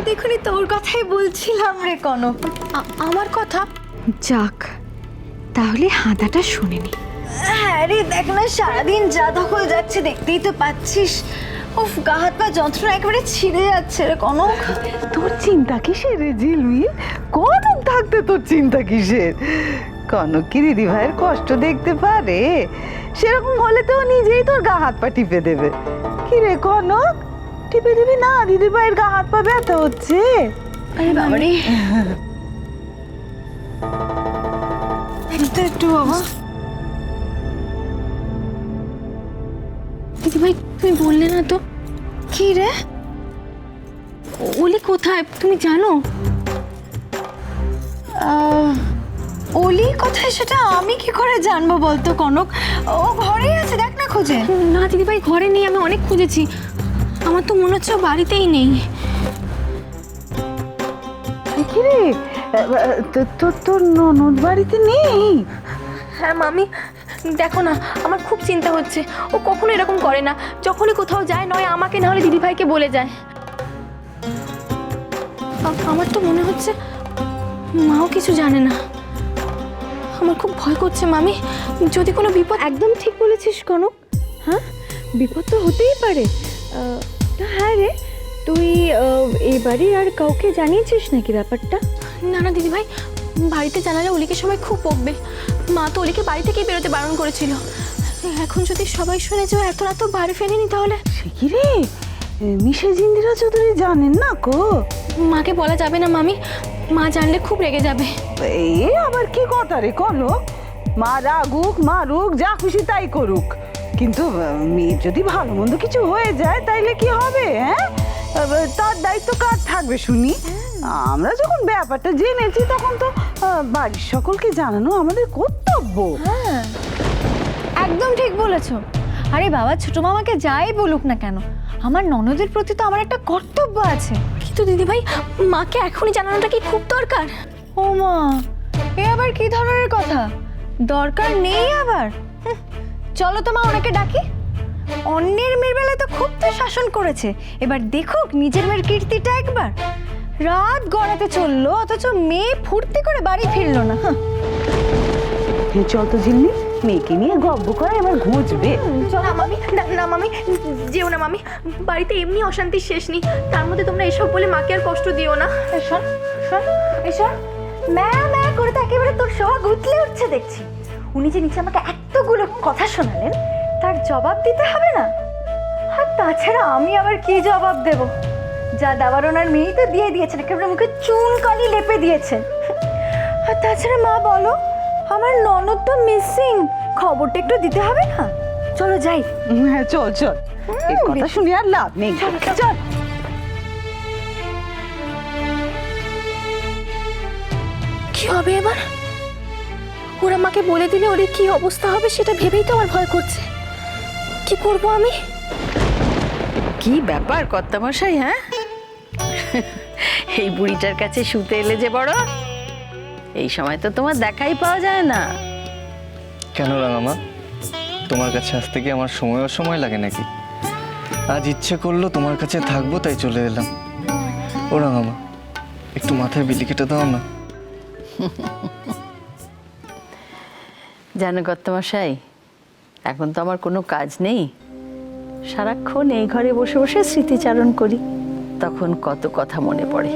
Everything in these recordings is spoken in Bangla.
দেখুনি তোর কথাই বলছিলাম রে কনক। আমার কথা? যাক, তাহলে হাঁদাটা শুনেনি। হ্যাঁ রে, দেখ না সারাদিন যা দখল যাচ্ছে দেখতেই তো পাচ্ছিস। উফ, গা হাত পা যন্ত্রণা একেবারে ছিঁড়ে যাচ্ছে রে কনক। তোর চিন্তা কিসের রে ঝিলমিল? কনক থাকতে তোর চিন্তা কিসের? কনক কি দিদি ভাইয়ের কষ্ট দেখতে পারে? সেরকম হলে তো ও নিজেই তোর গা হাত পা টিপে দেবে। কি রে কনক, টিপে দিবি না? দিদি ভাইয়ের গা হাত পা ব্যথা হচ্ছে। আরে বাবা রে, একটু বাবা। দিদিভাই তুমি বললে না তো, কি রে? অলি কোথায় তুমি জানো? অলি কোথায় সেটা আমি কি করে জানবো বলতো কনক? ও ঘরেই আছে, দেখ না খুঁজে। না দিদিভাই ঘরে নেই, আমি অনেক খুঁজেছি। আমার তো মনে হচ্ছে ও বাড়িতেই নেই। কি রে, তোর ননদ বাড়িতে নেই? হ্যাঁ মামি, দেখো না আমার খুব চিন্তা হচ্ছে। ও কখনো এরকম করে না, যখনই কোথাও যায় নয় আমাকে না হলে দিদিভাইকে বলে যায়। আমার তো মনে হচ্ছে মাও কিছু জানে না। আমার খুব ভয় করছে মামি, যদি কোনো বিপদ। একদম ঠিক বলেছিস কনক। হ্যাঁ, বিপদ তো হতেই পারে। তা হ্যাঁ রে, তুই এই বাড়ির আর কাউকে জানিয়েছিস নাকি ব্যাপারটা? না না দিদিভাই, বাড়িতে জানালে অলিকে সবাই খুব বকবে। মা তো অলিকে বাড়ি থেকেই বেরোতে বারণ করেছিল। এখন যদি সবাই শুনে যে ও এত রাত বাড়ি ফেরেনি তাহলে। সে কি রে, মিসেস ইন্দিরা চৌধুরী জানেন না কো? মাকে বলা যাবে না মামি, মা জানলে খুব রেগে যাবে। এই আবার কি কথা রে কনক? মা রাগুক মারুক যা খুশি তাই করুক, কিন্তু মেয়ের যদি ভালো মন্দ কিছু হয়ে যায় তাইলে কি হবে? হ্যাঁ, তার দায়িত্ব কার থাকবে শুনি? আমরা যখন ব্যাপারটা জেনেছি তখন তো বাড়ির সকলকে জানানো আমাদের কর্তব্য। হ্যাঁ, একদম ঠিক বলেছো। আরে বাবা, ছোট মামাকে যাই বলুক না কেন, আমার ননদের প্রতি তো আমার একটা কর্তব্য আছে। কিন্তু দিদিভাই মাকে এখনই জানানোটা কি খুব দরকার? ও মা, এ আবার কি ধরনের কথা? দরকার নেই আবার? চলো তো মা, ওনাকে ডাকি। অন্যের মেয়ের বেলায় তো খুব তো শাসন করেছে, এবার দেখুক নিজের মেয়ের কীর্তিটা একবার। রাত গড়াতে চললো অথচ মেয়ে ফুর্তি করে বাড়ি ফিরলো না। চল তো ঝিল্লি, মেয়েকে নিয়ে গব্ব করে এবার ঘুঁচবে। না মামি, না মামি, যেও না মামি। বাড়িতে এমনি অশান্তির শেষ নেই, তার মধ্যে তোমরা এসব বলে মাকে আর কষ্ট দিও না। শোন শোন, এসব ম্যা ম্যা করে তো একেবারে তোর সোহাগ উতলে উঠছে দেখছি। উনি যে নিচে আমাকে এতগুলো কথা শোনালেন, তার জবাব দিতে হবে না? আর তাছাড়া আমি আবার কি জবাব দেব? যা দেওয়ার ওনার মেয়েই তো দিয়ে দিয়েছেন, একেবারে মুখে চুন কালি লেপে দিয়েছেন। আর তাছাড়া মা বলো, আমার ননদ তো মিসিং, খবরটা একটু দিতে হবে না? চলো যাই। হ্যাঁ চল চল, এর কথা শুনে আর লাভ নেই, চল। কি হবে এবার? ওরা মাকে বলে দিলে ওর কি অবস্থা হবে সেটা ভেবেই তো আমার ভয় করছে। কি করব আমি? কি ব্যাপার কর্তামশাই? হ্যাঁ, এই বুড়িটার কাছে শুতে এলে যে বড়, এই সময় তো তোমার দেখাই পাওয়া যায় না। কেন রাঙামা, তোমার কাছে আসতে কি আমার সময় লাগে নাকি? আজ ইচ্ছে করলো তোমার কাছে থাকবো তাই চলে এলাম। ও রাঙামা, একটু মাথায় বিলি কেটে দাও না। জানো কর্তামশাই, এখন তো আমার কোনো কাজ নেই, সারাক্ষণ এই ঘরে বসে বসে স্মৃতিচারণ করি। তখন কত কথা মনে পড়ে,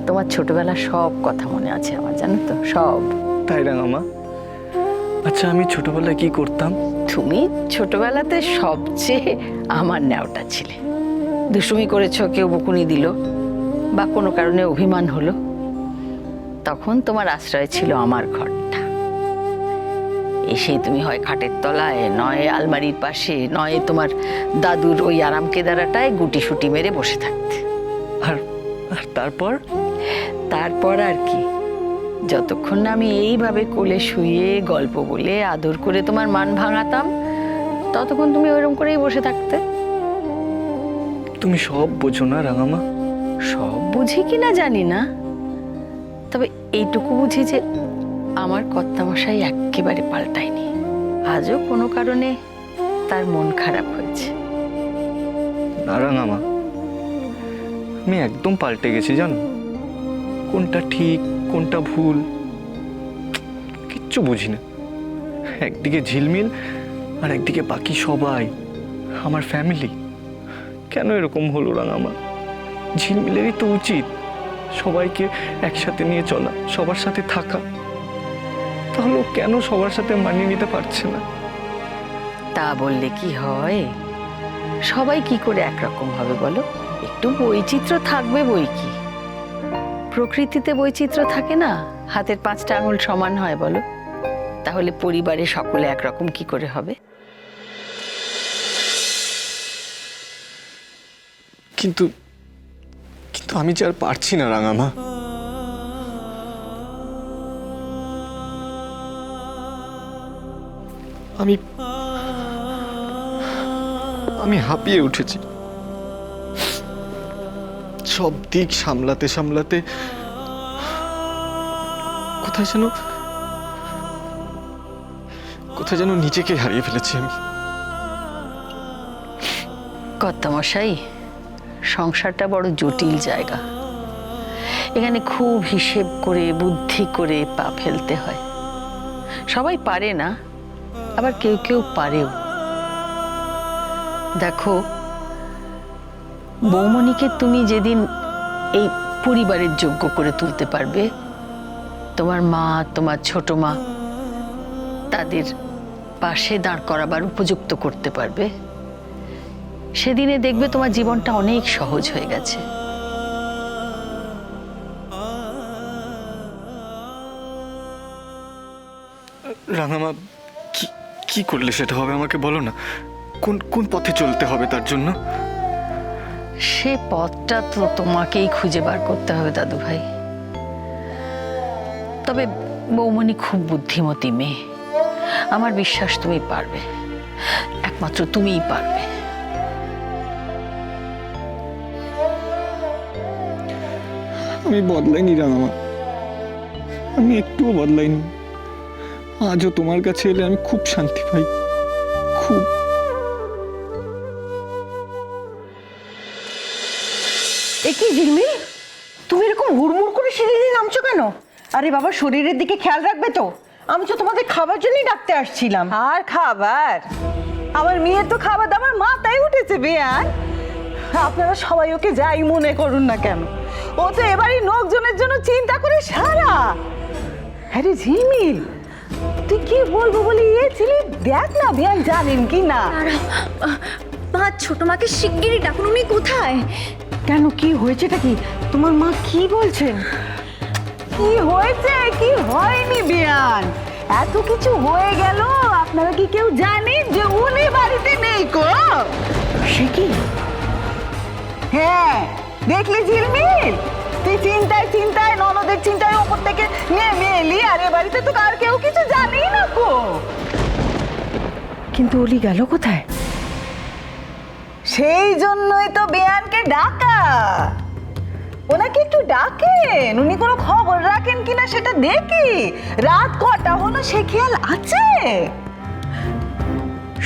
তোমার ছোটবেলার সব কথা মনে আছে আমার, জানো তো সব। তাই রাঙামা? আচ্ছা, আমি ছোটবেলায় কি করতাম? তুমি ছোটবেলাতে সবচেয়ে আমার ন্যাওটা ছিলে। দুষ্টুমি করেছো, কেউ বকুনি দিল বা কোনো কারণে অভিমান হলো, তখন তোমার আশ্রয় ছিল আমার ঘরটা। এসে তুমি হয় খাটের তলায়, নয় আলমারির পাশে, নয় তোমার দাদুর ওই আরাম কেদারাটায় গুটি সুটি মেরে বসে থাকতে। আর আর তারপর? তারপর আর কি, যতক্ষণ না আমি এইভাবে কোলে শুয়ে গল্প বলে আদর করে তোমার মান ভাঙাতাম, ততক্ষণ তুমি ওইরকম করেই বসে থাকতে। তুমি সব বোঝো না রাঙামা? সব বুঝি কিনা জানি না, তবে এইটুকু বুঝি যে আমার কর্তামশাই একেবারে পাল্টায়নি। আজও কোনো কারণে তার মন খারাপ হয়েছে। না রাঙামা, আমি একদম পাল্টে গেছি জানো। কোনটা ঠিক কোনটা ভুল কিচ্ছু বুঝি না। একদিকে ঝিলমিল আর একদিকে বাকি সবাই আমার ফ্যামিলি। কেন এরকম হলো রাঙামা? ঝিলমিলেরই তো উচিত সবাইকে একসাথে নিয়ে চলা, সবার সাথে থাকা। তাহলে ও কেন সবার সাথে মানিয়ে নিতে পারছে না? তা বললে কি হয়? সবাই কি করে একরকম হবে বলো? একটু বৈচিত্র্য থাকবে বই কি। প্রকৃতিতে বৈচিত্র্য থাকে না? হাতের 5টা আঙুল সমান হয় বলো? তাহলে পরিবারে সকলে একরকম কি করে হবে? কিন্তু কিন্তু আমি যে আর পারছি না রাঙামা। আমি আমি হাঁপিয়ে উঠেছি। সব দিক সামলাতে সামলাতে কোথায় যেন নিজেকে হারিয়ে ফেলেছি আমি। কর্তামশাই, সংসারটা বড় জটিল জায়গা। এখানে খুব হিসেব করে বুদ্ধি করে পা ফেলতে হয়। সবাই পারে না, আবার কেউ কেউ পারেও। দেখো, বৌমণিকে তুমি যেদিন এই পরিবারের যোগ্য করে তুলতে পারবে, তোমার মা, তোমার ছোট মা, তাদের পাশে দাঁড় করাবার উপযুক্ত করতে পারবে, সেদিনে দেখবে তোমার জীবনটা অনেক সহজ হয়ে গেছে। রাঙামা, কি করলে সেটা হবে আমাকে বলো না। কোন কোন পথে চলতে হবে তার জন্য? সে পথটা তো তোমাকেই খুঁজে বার করতে হবে দাদু ভাই। তবে বৌমণি খুব বুদ্ধিমতী মেয়ে, আমার বিশ্বাস তুমি পারবে। একমাত্র তুমিই পারবে। আমি বদলাইনি রাঙামা, আমি একটুও বদলাইনি। আজও তোমার কাছে এলে আমি খুব শান্তি পাই, খুব। এ কি ঝিলমিল, তুমি এরকম হুড়মুড় করে সিঁড়ি দিয়ে নামছো কেন? আরে বাবা, শরীরের দিকে খেয়াল রাখবে তো। আমি তো তোমাদের খাবার জন্যই ডাকতে আসছিলাম। আর খাবার? আমার মেয়ের তো খাবার দাবার মাথায় উঠেছে বেয়ান। আপনারা সবাই ওকে যাই মনে করুন না কেন, ও তো এবারই লোকজনের জন্য চিন্তা করে সারা। হ্যাঁ রে ঝিলমিল, তুই কি বলবো বলে ইয়েছিলি? দেখ না বেয়ান জানেন কি না। মা, ছোট মাকে শিগগিরই ডাকুন। উনি কোথায়? কেন, কি হয়েছেটা কি? তোমার মা কি বলছেন? কি হয়েছে কি হয়নি বিয়ান, এত কিছু হয়ে গেল, আপনারা কি কেউ জানেন যে উনি বাড়িতে নেই? কো সে কি? হ্যাঁ, দেখলি ঝিলমিল, তুই চিন্তায় চিন্তায় ননদের চিন্তায় ওপর থেকে নেমে এলি, আর এ বাড়িতে তো আর কেউ কিছু জানেই না। কো কিন্তু ওলি গেল কোথায়? সেই জন্যই তো বেয়ানকে ডাকা। ওনাকে একটু ডাকেন, উনি কোনো খবর রাখেন কিনা সেটা দেখি। রাত কটা হলো সে খেয়াল আছে?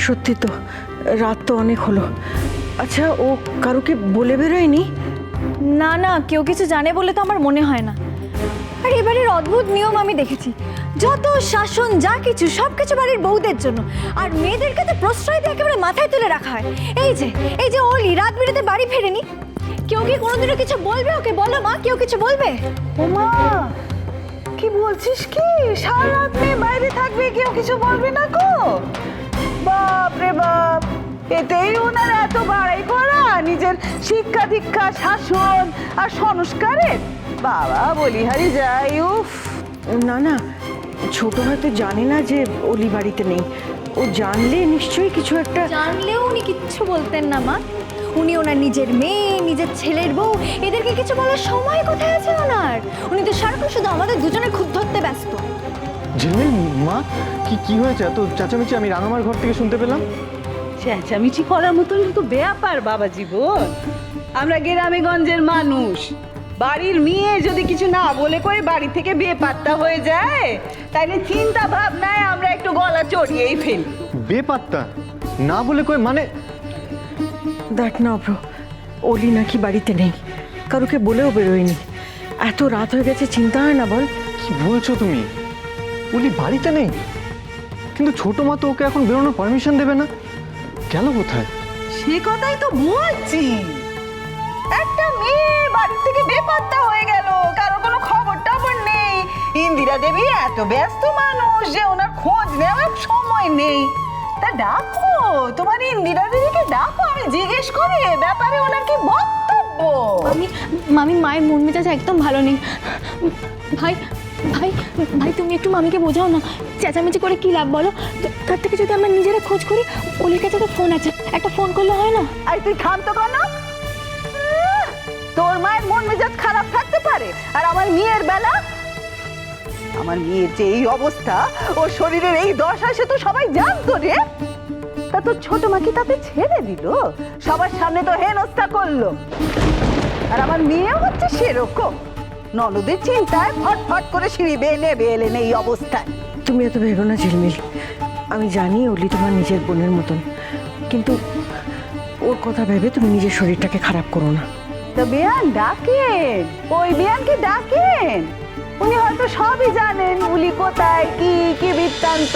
সত্যি তো, রাত তো অনেক হলো। আচ্ছা, ও কারুকে বলে বেরোয়নি? না না, কেউ কিছু জানে বলে তো আমার মনে হয় না। আর এবারের অদ্ভুত নিয়ম আমি দেখেছি, যত শাসন যা কিছু সব কিছু বাড়ির বউদের জন্য, আর মেয়েদেরকে তো প্রশ্রয় দিয়ে একেবারে মাথায় তুলে রাখা হয়। এই যে ওলি রাত বিরেতে বাড়ি ফেরেনি, কেউ কি কোনোদিনও কিছু বলবে ওকে? বলো মা, কেউ কিছু বলবে? ওমা, কি বলছিস কি? সারা রাত মেয়ে বাইরে থাকবে, কেউ কিছু বলবে না? কো বাপ রে বাপ, এতেই ওনার এত বাড়াই করা নিজের শিক্ষা দীক্ষা, শাসন আর সংস্কারের। বাবা বলিহারি যাই। উফ, না না, ছোট হয়তো জানে না যে অলি বাড়িতে নেই। ও জানলে নিশ্চয়ই কিছু একটা। জানলেও উনি কিচ্ছু বলতেন না মা। উনি ওনার নিজের মেয়ে, নিজের ছেলের বউ, এদেরকে কিছু বলার সময় কোথায় আছে ওনার? উনি তো সারাক্ষণ শুধু আমাদের দুজনের খুদ ধরতে ব্যস্ত। ঝিলমিল মা, কি হয়েছে? এত চেঁচামেচি আমি রাঙামার ঘর থেকে শুনতে পেলাম। চেঁচামেচি করার মতন তো ব্যাপার বাবা জীবন। আমরা গ্রামে গঞ্জের মানুষ, বাড়ির মেয়ে যদি কিছু না বলে করে বাড়ি থেকে বেপাত্তা হয়ে যায়, তাইলে চিন্তা ভাবনায় আমরা একটু গলা চড়িয়েই ফেলি। বেপাত্তা না বলে কই মানে? দেখ না ব্রো, অলি নাকি বাড়িতে নেই। কারুকে বলেও বেরোয়নি। এত রাত হয়ে গেছে, চিন্তা হয় না বল? কি বলছো তুমি? উলি বাড়িতে নেই, কিন্তু ছোট মা তো ওকে এখন বেরোনোর পারমিশন দেবে না। গেল কোথায়? সে কথাই তো বলছি, একটা মেয়ে বাড়ি থেকে বেপাত্তা হয়ে গেল, কারো কোনো খবর টবর নেই। ইন্দিরা দেবী এত ব্যস্ত মানুষ যে ওনার খোঁজ নেওয়ার সময় নেই। তা ডাকো, তোমার ইন্দিরা দেবীকে ডাকো, আমি জিজ্ঞেস করি এ ব্যাপারে ওনার কি বক্তব্য। মামি মায়ের মন মেজাজ একদম ভালো নেই। ভাই ভাই ভাই তুমি একটু মামিকে বোঝাও না, চেঁচামেচি করে কি লাভ বলো? তার থেকে যদি আমরা নিজেরা খোঁজ করি, অলির কাছে তো ফোন আছে, একটা ফোন করলে হয় না? আর তুই ক্ষান্ত কেন? তোর মায়ের মন মেজাজ খারাপ থাকতে পারে, আর আমার মেয়ের বেলা, আমার মেয়ের যে এই অবস্থা, ওর শরীরের এই দশা, সে তো সবাই জানতো রে। তা তোর ছোট মা কি তাতে ছেড়ে দিল? সবার সামনে তো হেনস্থা করলো। আর আমার মেয়ে হচ্ছে সেরকম, ননদের চিন্তায় ফটফট করে সিঁড়ি বেয়ে নেবে এলেন এই অবস্থায়। তুমি এত ভেবো না ঝিলমিল, আমি জানি অলি তোমার নিজের বোনের মতন, কিন্তু ওর কথা ভেবে তুমি নিজের শরীরটাকে খারাপ করো না। তা বেয়ান ডাকেন, ওই বেয়ানকে ডাকেন, উনি হয়তো সবই জানেন, উলি কোথায়, কি কি বৃত্তান্ত।